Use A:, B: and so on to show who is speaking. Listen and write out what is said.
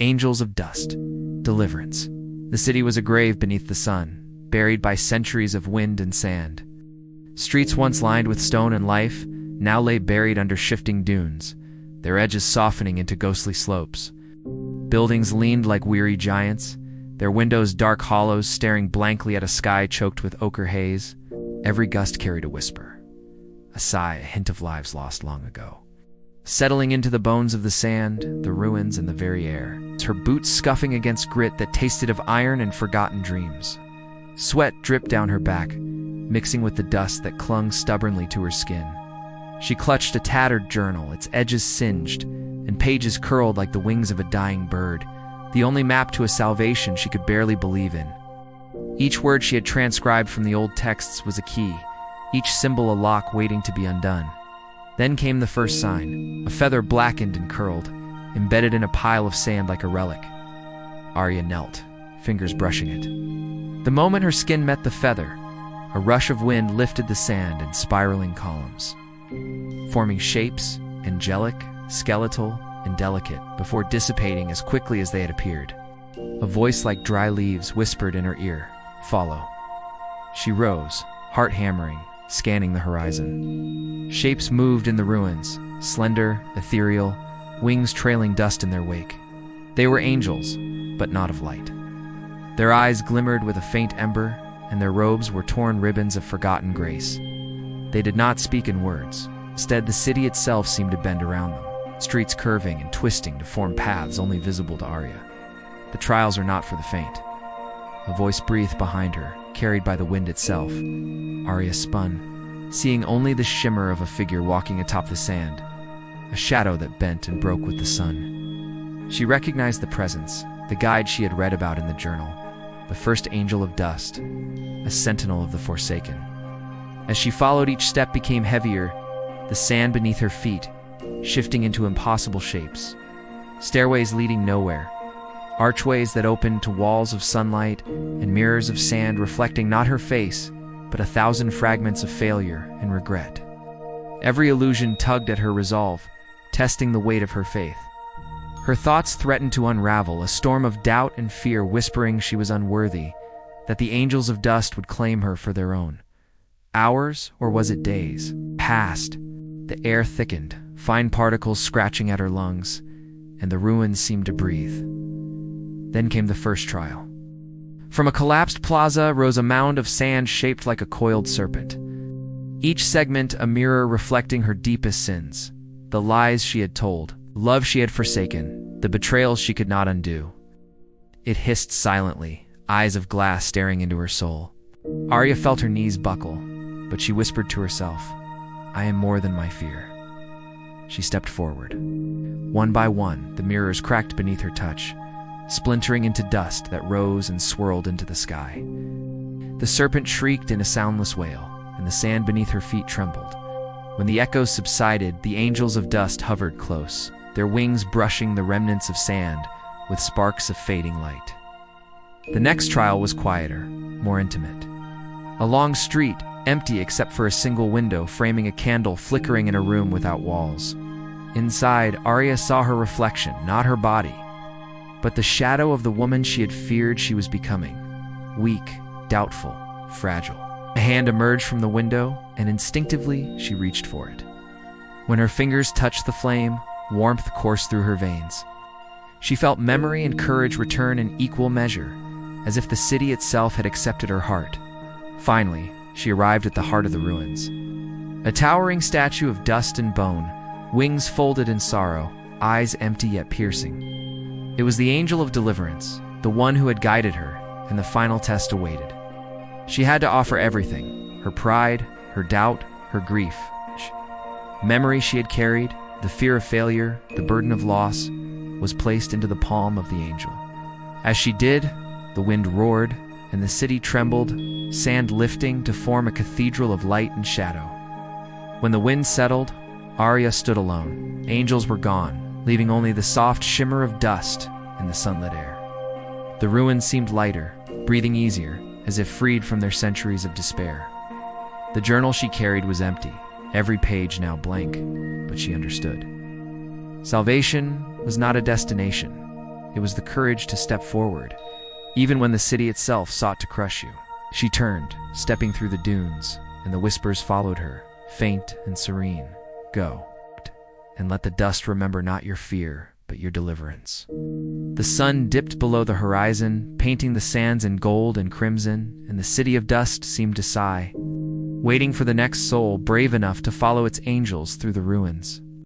A: Angels of Dust. Deliverance. The city was a grave beneath the sun, buried by centuries of wind and sand. Streets once lined with stone and life now lay buried under shifting dunes, their edges softening into ghostly slopes. Buildings leaned like weary giants, their windows dark hollows staring blankly at a sky choked with ochre haze. Every gust carried a whisper, a sigh, a hint of lives lost long ago. Settling into the bones of the sand, the ruins, and the very air, her boots scuffing against grit that tasted of iron and forgotten dreams. Sweat dripped down her back, mixing with the dust that clung stubbornly to her skin. She clutched a tattered journal, its edges singed, and pages curled like the wings of a dying bird, the only map to a salvation she could barely believe in. Each word she had transcribed from the old texts was a key, each symbol a lock waiting to be undone. Then came the first sign, a feather blackened and curled, embedded in a pile of sand like a relic. Arya knelt, fingers brushing it. The moment her skin met the feather, a rush of wind lifted the sand in spiraling columns, forming shapes, angelic, skeletal, and delicate, before dissipating as quickly as they had appeared. A voice like dry leaves whispered in her ear, "Follow." She rose, heart hammering, scanning the horizon. Shapes moved in the ruins, slender, ethereal, wings trailing dust in their wake. They were angels, but not of light. Their eyes glimmered with a faint ember, and their robes were torn ribbons of forgotten grace. They did not speak in words. Instead, the city itself seemed to bend around them, streets curving and twisting to form paths only visible to Arya. The trials are not for the faint. A voice breathed behind her, carried by the wind itself. Arya spun, seeing only the shimmer of a figure walking atop the sand, a shadow that bent and broke with the sun. She recognized the presence, the guide she had read about in the journal, the first angel of dust, a sentinel of the Forsaken. As she followed, each step became heavier, the sand beneath her feet shifting into impossible shapes. Stairways leading nowhere, archways that opened to walls of sunlight, and mirrors of sand reflecting not her face, but 1,000 fragments of failure and regret. Every illusion tugged at her resolve, testing the weight of her faith. Her thoughts threatened to unravel, a storm of doubt and fear whispering she was unworthy, that the angels of dust would claim her for their own. Hours, or was it days, passed. The air thickened, fine particles scratching at her lungs, and the ruins seemed to breathe. Then came the first trial. From a collapsed plaza rose a mound of sand shaped like a coiled serpent. Each segment a mirror reflecting her deepest sins, the lies she had told, love she had forsaken, the betrayals she could not undo. It hissed silently, eyes of glass staring into her soul. Arya felt her knees buckle, but she whispered to herself, "I am more than my fear." She stepped forward. One by one, the mirrors cracked beneath her touch, splintering into dust that rose and swirled into the sky. The serpent shrieked in a soundless wail, and the sand beneath her feet trembled. When the echoes subsided, the angels of dust hovered close, their wings brushing the remnants of sand with sparks of fading light. The next trial was quieter, more intimate. A long street, empty except for a single window framing a candle flickering in a room without walls. Inside, Arya saw her reflection, not her body, but the shadow of the woman she had feared she was becoming. Weak, doubtful, fragile. A hand emerged from the window, and instinctively she reached for it. When her fingers touched the flame, warmth coursed through her veins. She felt memory and courage return in equal measure, as if the city itself had accepted her heart. Finally, she arrived at the heart of the ruins. A towering statue of dust and bone, wings folded in sorrow, eyes empty yet piercing. It was the angel of deliverance, the one who had guided her, and the final test awaited. She had to offer everything, her pride, her doubt, her grief. Memory she had carried, the fear of failure, the burden of loss, was placed into the palm of the angel. As she did, the wind roared, and the city trembled, sand lifting to form a cathedral of light and shadow. When the wind settled, Arya stood alone. Angels were gone, leaving only the soft shimmer of dust in the sunlit air. The ruins seemed lighter, breathing easier, as if freed from their centuries of despair. The journal she carried was empty, every page now blank, but she understood. Salvation was not a destination. It was the courage to step forward, even when the city itself sought to crush you. She turned, stepping through the dunes, and the whispers followed her, faint and serene. Go, and let the dust remember not your fear, but your deliverance. The sun dipped below the horizon, painting the sands in gold and crimson, and the city of dust seemed to sigh, waiting for the next soul brave enough to follow its angels through the ruins.